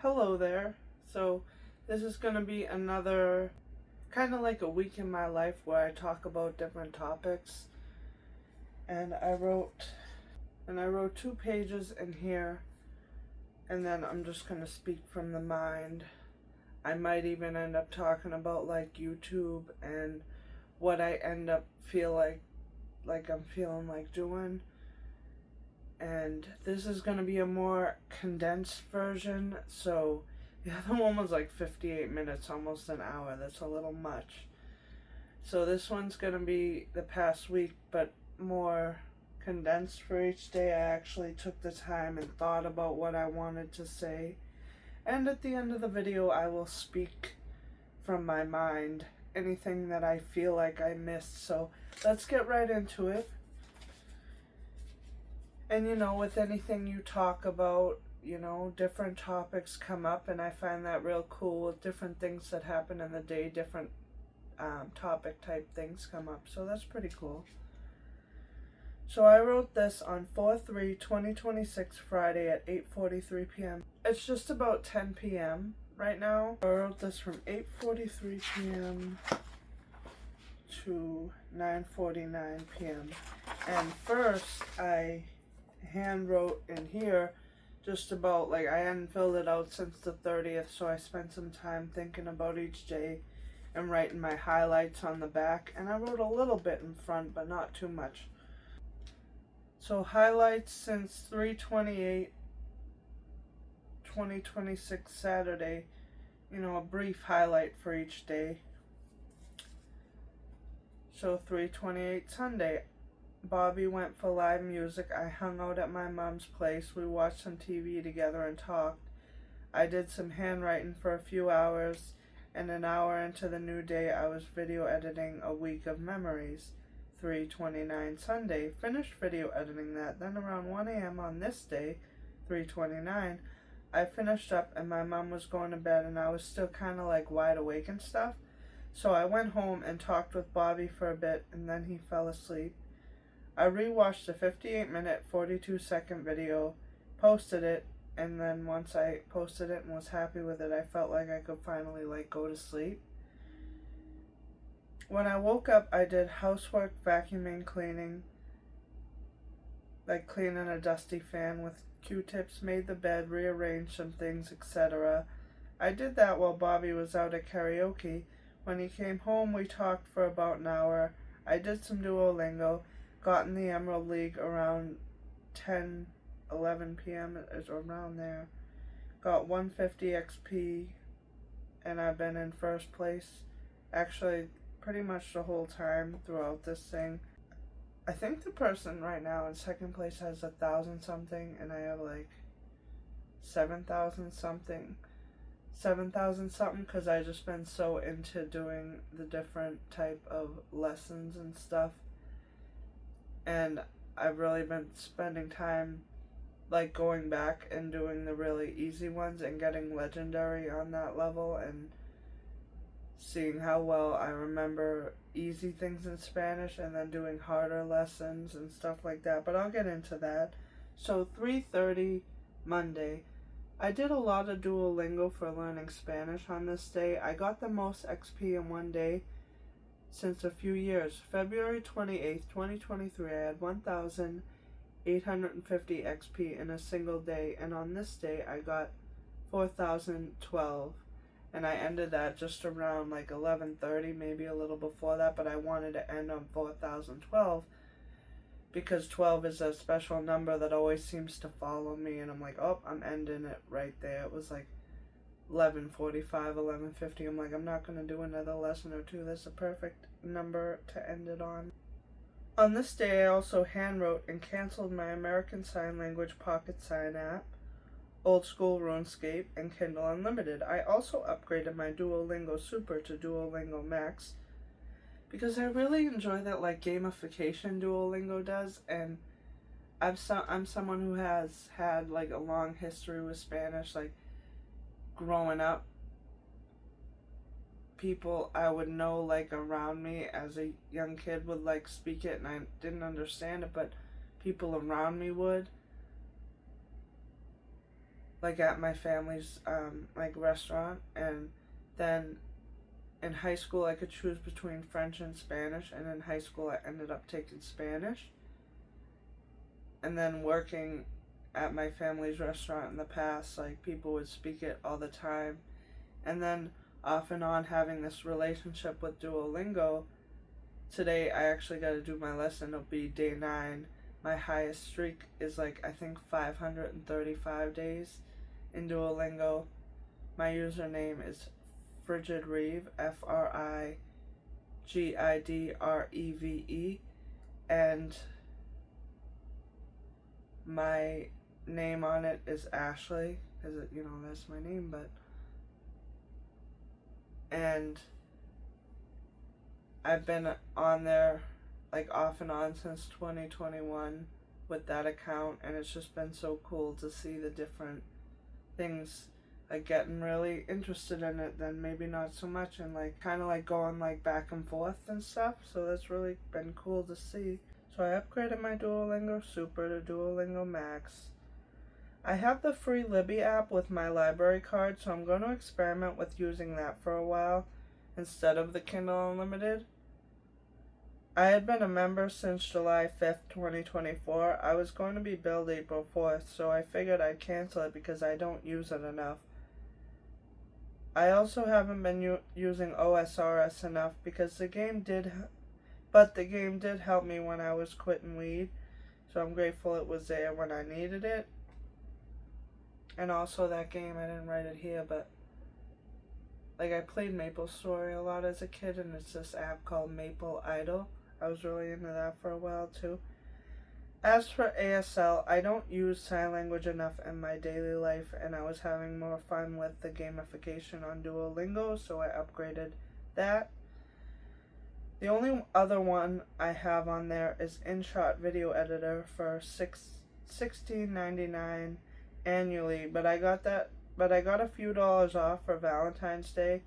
Hello there. So, this is going to be another kind of like a week in my life where I talk about different topics. And I wrote 2 pages in here, and then I'm just going to speak from the mind. I might even end up talking about like YouTube and what I end up like I'm feeling like doing. And this is going to be a more condensed version, so the other one was like 58 minutes, almost an hour. That's a little much. So this one's going to be the past week, but more condensed for each day. I actually took the time and thought about what I wanted to say. And at the end of the video, I will speak from my mind anything that I feel like I missed. So let's get right into it. And with anything you talk about, different topics come up, and I find that real cool with different things that happen in the day, different topic type things come up. So that's pretty cool. So I wrote this on 4/3/2026, Friday at 8:43 p.m. It's just about 10 p.m. right now. I wrote this from 8:43 p.m. to 9:49 p.m. And first I hand wrote in here just about like I hadn't filled it out since the 30th, so I spent some time thinking about each day and writing my highlights on the back, and I wrote a little bit in front but not too much. So highlights since 3/28/2026 Saturday, a brief highlight for each day. So 3/28 Sunday, Bobby went for live music. I hung out at my mom's place. We watched some TV together and talked. I did some handwriting for a few hours, and an hour into the new day, I was video editing a week of memories. 3/29 Sunday, finished video editing that. Then around 1 a.m. on this day, 3/29, I finished up and my mom was going to bed, and I was still kind of like wide awake and stuff. So I went home and talked with Bobby for a bit, and then he fell asleep. I rewatched the 58-minute, 42-second video, posted it, and then once I posted it and was happy with it, I felt like I could finally go to sleep. When I woke up, I did housework, vacuuming, cleaning, like cleaning a dusty fan with Q-tips, made the bed, rearranged some things, etc. I did that while Bobby was out at karaoke. When he came home, we talked for about an hour. I did some Duolingo. Got in the Emerald League around 10-11 p.m. is around there. Got 150 XP, and I've been in first place actually pretty much the whole time throughout this thing. I think the person right now in second place has 1,000 something, and I have like 7,000 something because I just been so into doing the different type of lessons and stuff. And I've really been spending time like going back and doing the really easy ones and getting legendary on that level and seeing how well I remember easy things in Spanish and then doing harder lessons and stuff like that. But I'll get into that. So 3:30 Monday. I did a lot of Duolingo for learning Spanish on this day. I got the most XP in one day since a few years. February 28th, 2023, I had 1,850 XP in a single day, and on this day I got 4,012, and I ended that just around like 11:30, maybe a little before that, but I wanted to end on 4,012 because 12 is a special number that always seems to follow me, and I'm like, oh, I'm ending it right there. It was like 11:45, 11:50. I'm like, I'm not going to do another lesson or two. That's a perfect number to end it on. On this day, I also handwrote and canceled my American Sign Language Pocket Sign app, Old School RuneScape, and Kindle Unlimited. I also upgraded my Duolingo Super to Duolingo Max because I really enjoy that gamification Duolingo does, and I'm someone who has had a long history with Spanish, growing up. People I would know around me as a young kid would speak it, and I didn't understand it, but people around me would. like at my family's like restaurant. And then in high school I could choose between French and Spanish, and in high school I ended up taking Spanish. And then working at my family's restaurant in the past, like people would speak it all the time. And then off and on having this relationship with Duolingo. Today I actually got to do my lesson. It'll be day 9. My highest streak is like I think 535 days in Duolingo. My username is Frigid Reeve, FRIGIDREVE, and my name on it is Ashley, because that's my name. But and I've been on there like off and on since 2021 with that account, and it's just been so cool to see the different things, like getting really interested in it, then maybe not so much, and like kind of like going like back and forth and stuff. So that's really been cool to see. So I upgraded my Duolingo Super to Duolingo Max. I have the free Libby app with my library card, so I'm going to experiment with using that for a while instead of the Kindle Unlimited. I had been a member since July 5th, 2024. I was going to be billed April 4th, so I figured I'd cancel it because I don't use it enough. I also haven't been using OSRS enough because the game did help me when I was quitting weed, so I'm grateful it was there when I needed it. And also that game, I didn't write it here, but like I played MapleStory a lot as a kid, and it's this app called Maple Idol. I was really into that for a while too. As for ASL, I don't use sign language enough in my daily life, and I was having more fun with the gamification on Duolingo, so I upgraded that. The only other one I have on there is InShot Video Editor for $16.99 annually, but I got a few dollars off for Valentine's Day.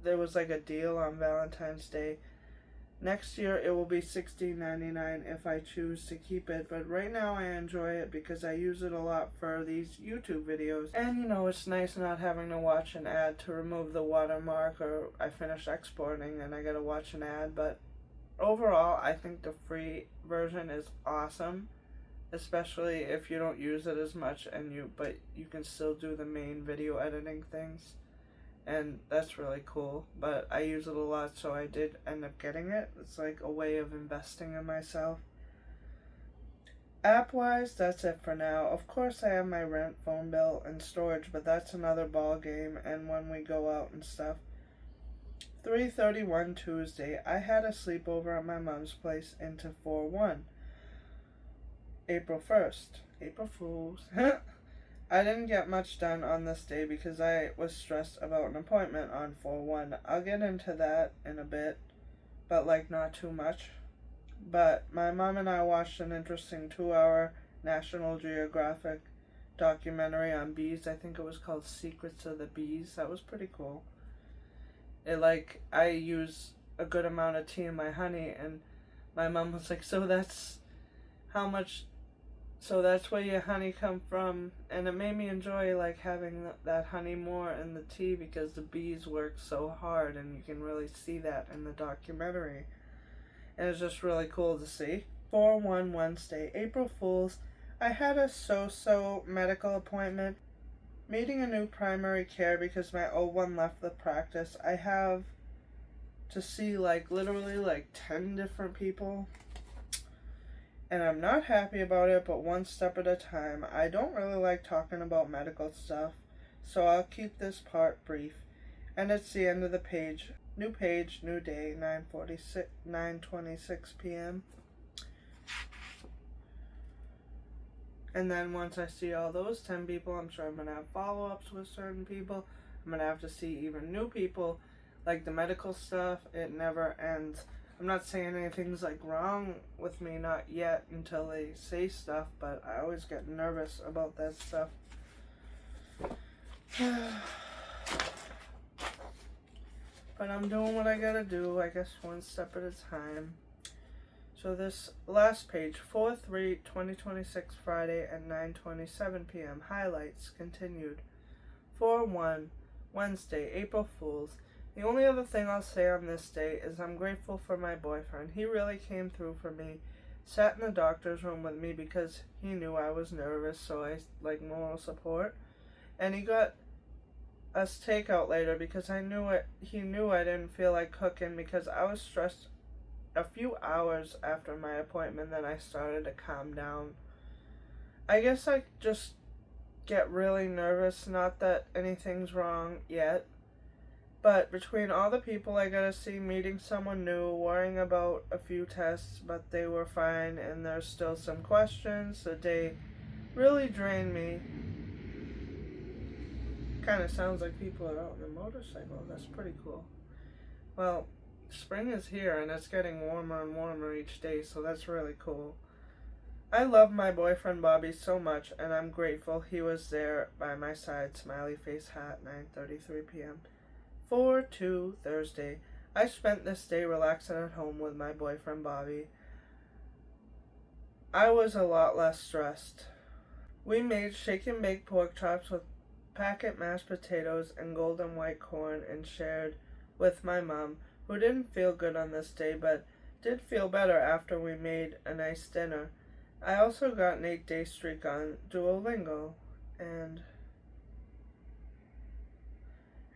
There was like a deal on Valentine's Day. Next year it will be $16.99 if I choose to keep it, but right now I enjoy it because I use it a lot for these YouTube videos. And it's nice not having to watch an ad to remove the watermark, or I finish exporting and I gotta watch an ad. But overall, I think the free version is awesome, especially if you don't use it as much but you can still do the main video editing things. And that's really cool, but I use it a lot, so I did end up getting it. It's like a way of investing in myself. App-wise, that's it for now. Of course, I have my rent, phone bill, and storage, but that's another ball game, and when we go out and stuff. 3/31 Tuesday, I had a sleepover at my mom's place into 4/1. April 1st. April Fools. I didn't get much done on this day because I was stressed about an appointment on 4/1. I'll get into that in a bit, but like not too much. But my mom and I watched an interesting 2-hour National Geographic documentary on bees. I think it was called Secrets of the Bees. That was pretty cool. I use a good amount of tea in my honey, and my mom was like, so that's where your honey come from. And it made me enjoy like having that honey more in the tea because the bees work so hard, and you can really see that in the documentary. And it's just really cool to see. 4/1 Wednesday, April Fools. I had a so-so medical appointment, meeting a new primary care because my old one left the practice. I have to see literally 10 different people, and I'm not happy about it, but one step at a time. I don't really like talking about medical stuff, so I'll keep this part brief. And it's the end of the page. New page, new day, 9:26 p.m. And then once I see all those 10 people, I'm sure I'm going to have follow-ups with certain people. I'm going to have to see even new people. Like the medical stuff, it never ends. I'm not saying anything's wrong with me, not yet, until they say stuff, but I always get nervous about that stuff. But I'm doing what I gotta do, I guess one step at a time. So this last page, 4/3/2026, Friday at 9:27 p.m. Highlights continued. 4/1, Wednesday, April Fools. The only other thing I'll say on this day is I'm grateful for my boyfriend. He really came through for me. Sat in the doctor's room with me because he knew I was nervous, so I like moral support. And he got us takeout later because he knew I didn't feel like cooking because I was stressed. A few hours after my appointment, then I started to calm down. I guess I just get really nervous, not that anything's wrong yet, but between all the people I gotta see, meeting someone new, worrying about a few tests, but they were fine, and there's still some questions, the day really drained me. Kind of sounds like people are out on a motorcycle. That's pretty cool. Well, spring is here and it's getting warmer and warmer each day, so that's really cool. I love my boyfriend Bobby so much, and I'm grateful he was there by my side. Smiley face hat, 9:33 p.m. 4/2, Thursday. I spent this day relaxing at home with my boyfriend Bobby. I was a lot less stressed. We made shake and bake pork chops with packet mashed potatoes and golden white corn and shared with my mom, who didn't feel good on this day but did feel better after we made a nice dinner. I also got an 8-day streak on Duolingo, and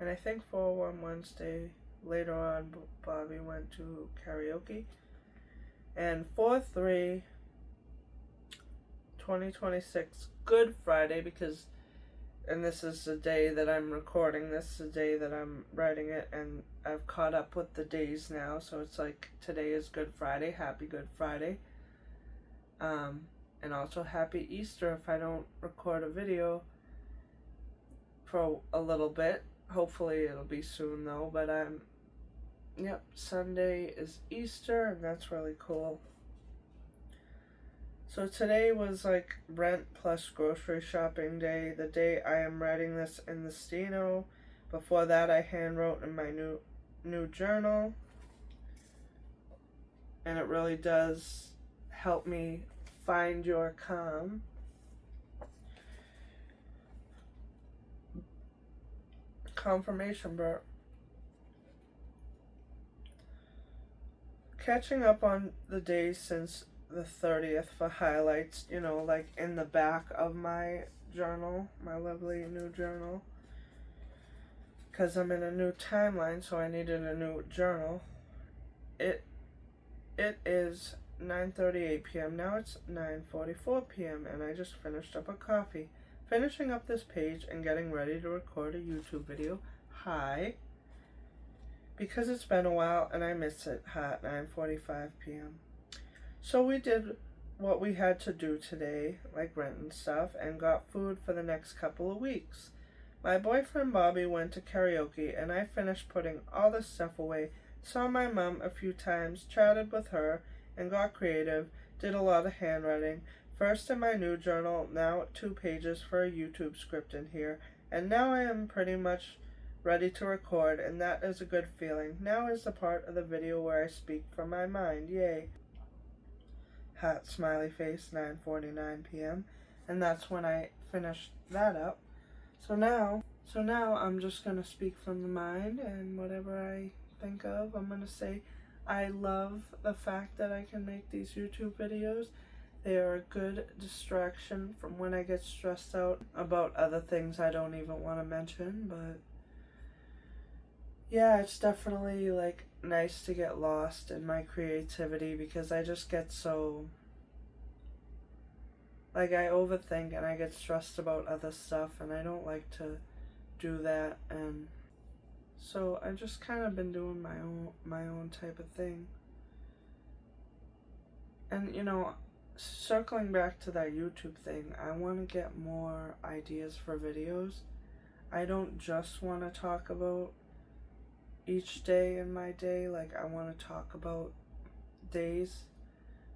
I think for one Wednesday later on, Bobby went to karaoke. And 4/3/2026, Good Friday, because, and this is the day that I'm recording this, the day that I'm writing it, and I've caught up with the days now, so it's like today is Good Friday. Happy Good Friday. And also happy Easter if I don't record a video for a little bit. Hopefully it'll be soon though, but yep, Sunday is Easter, and that's really cool. So today was like rent plus grocery shopping day, the day I am writing this in the steno. Before that I hand wrote in my new journal, and it really does help me find your calm. Confirmation burp. Catching up on the days since the 30th for highlights, like in the back of my journal, my lovely new journal, because I'm in a new timeline, so I needed a new journal. It is 9:38 p.m. Now it's 9:44 p.m. and I just finished up a coffee. Finishing up this page and getting ready to record a YouTube video. Hi. Because it's been a while and I miss it. Hot, 9:45 p.m. So we did what we had to do today, like rent and stuff, and got food for the next couple of weeks. My boyfriend Bobby went to karaoke, and I finished putting all the stuff away, saw my mom a few times, chatted with her, and got creative, did a lot of handwriting, first in my new journal, now 2 pages for a YouTube script in here, and now I am pretty much ready to record, and that is a good feeling. Now is the part of the video where I speak from my mind. Yay. Hot smiley face, 9:49 p.m. And that's when I finished that up. So now I'm just gonna speak from the mind, and whatever I think of, I'm gonna say I love the fact that I can make these YouTube videos. They are a good distraction from when I get stressed out about other things I don't even want to mention, but yeah, it's definitely like nice to get lost in my creativity, because I just get so, like, I overthink and I get stressed about other stuff, and I don't like to do that. And so I've just kind of been doing my own type of thing. And circling back to that YouTube thing, I want to get more ideas for videos. I don't just want to talk about each day in my day, like I want to talk about days,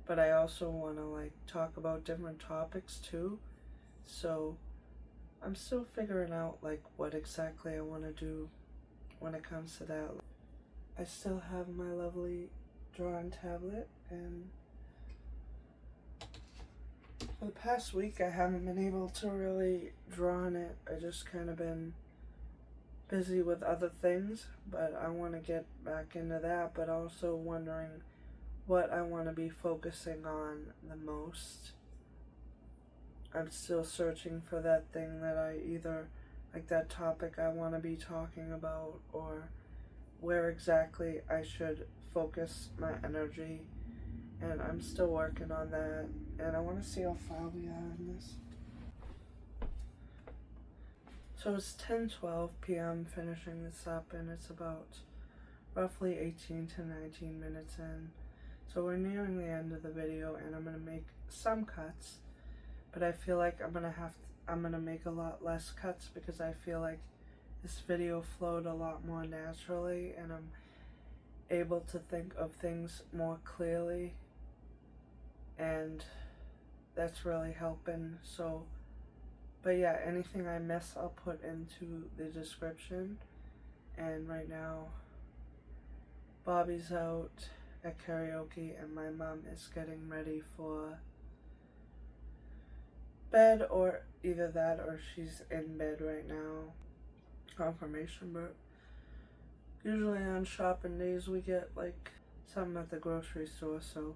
but I also want to like talk about different topics too. So I'm still figuring out like what exactly I want to do when it comes to that. I still have my lovely drawing tablet, and For the past week, I haven't been able to really draw on it. I just kind of been busy with other things, but I want to get back into that, but also wondering what I want to be focusing on the most. I'm still searching for that thing that I either, like that topic I want to be talking about, or where exactly I should focus my energy, and I'm still working on that, and I want to see how far we are in this. So it's 10:12 p.m. finishing this up, and it's about roughly 18 to 19 minutes in. So we're nearing the end of the video, and I'm going to make some cuts, but I feel like I'm going to make a lot less cuts because I feel like this video flowed a lot more naturally, and I'm able to think of things more clearly, and that's really helping. So, but yeah, anything I miss I'll put into the description. And right now Bobby's out at karaoke, and my mom is getting ready for bed, or either that or she's in bed right now. Confirmation, but usually on shopping days we get like something at the grocery store, so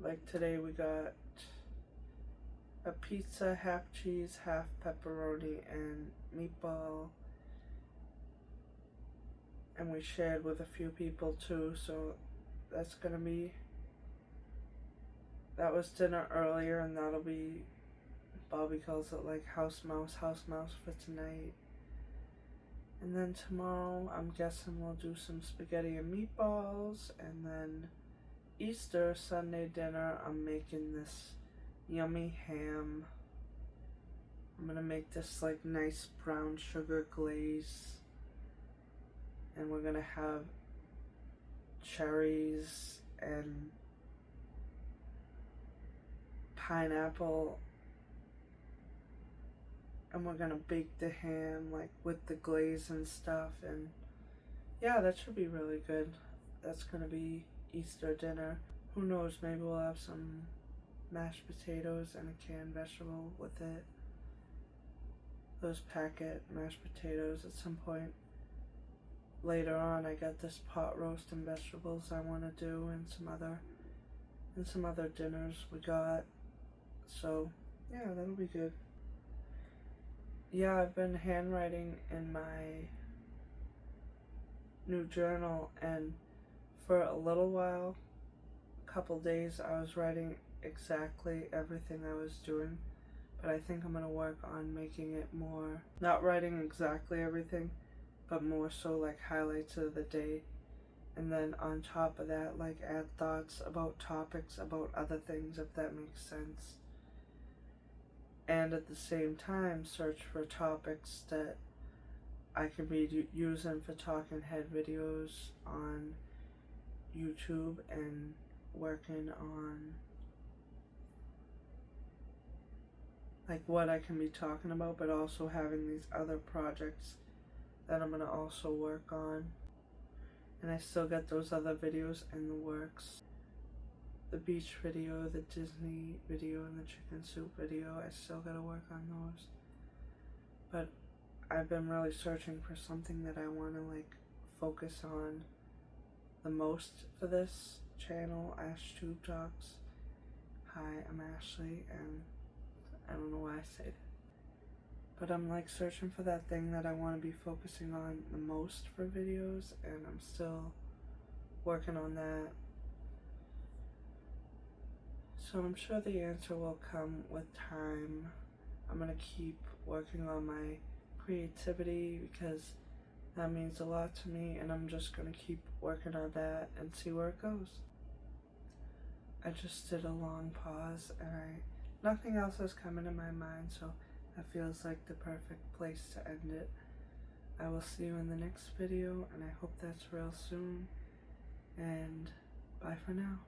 like today we got a pizza, half cheese, half pepperoni, and meatball, and we shared with a few people too, so that's gonna be, that was dinner earlier, and that'll be, Bobby calls it like house mouse for tonight. And then tomorrow I'm guessing we'll do some spaghetti and meatballs, and then Easter Sunday dinner I'm making this yummy ham. I'm gonna make this like nice brown sugar glaze, and we're gonna have cherries and pineapple, and we're gonna bake the ham like with the glaze and stuff, and yeah, that should be really good. That's gonna be Easter dinner. Who knows, maybe we'll have some mashed potatoes and a canned vegetable with it. Those packet mashed potatoes at some point later on. I got this pot roast and vegetables I want to do, and some other dinners we got. So yeah, that'll be good. Yeah, I've been handwriting in my new journal, and for a little while, a couple days, I was writing exactly everything I was doing, but I think I'm going to work on making it more, not writing exactly everything, but more so like highlights of the day, and then on top of that, like add thoughts about topics, about other things, if that makes sense. And at the same time, search for topics that I can be using for talking head videos on YouTube, and working on like what I can be talking about, but also having these other projects that I'm gonna also work on. And I still got those other videos in the works. The beach video, the Disney video, and the chicken soup video, I still gotta work on those. But I've been really searching for something that I wanna like focus on the most for this channel, AshTube Talks. Hi, I'm Ashley, and I don't know why I said it. But I'm like searching for that thing that I want to be focusing on the most for videos, and I'm still working on that. So I'm sure the answer will come with time. I'm going to keep working on my creativity because that means a lot to me, and I'm just going to keep working on that and see where it goes. I just did a long pause, and nothing else has come into my mind, so that feels like the perfect place to end it. I will see you in the next video, and I hope that's real soon, and bye for now.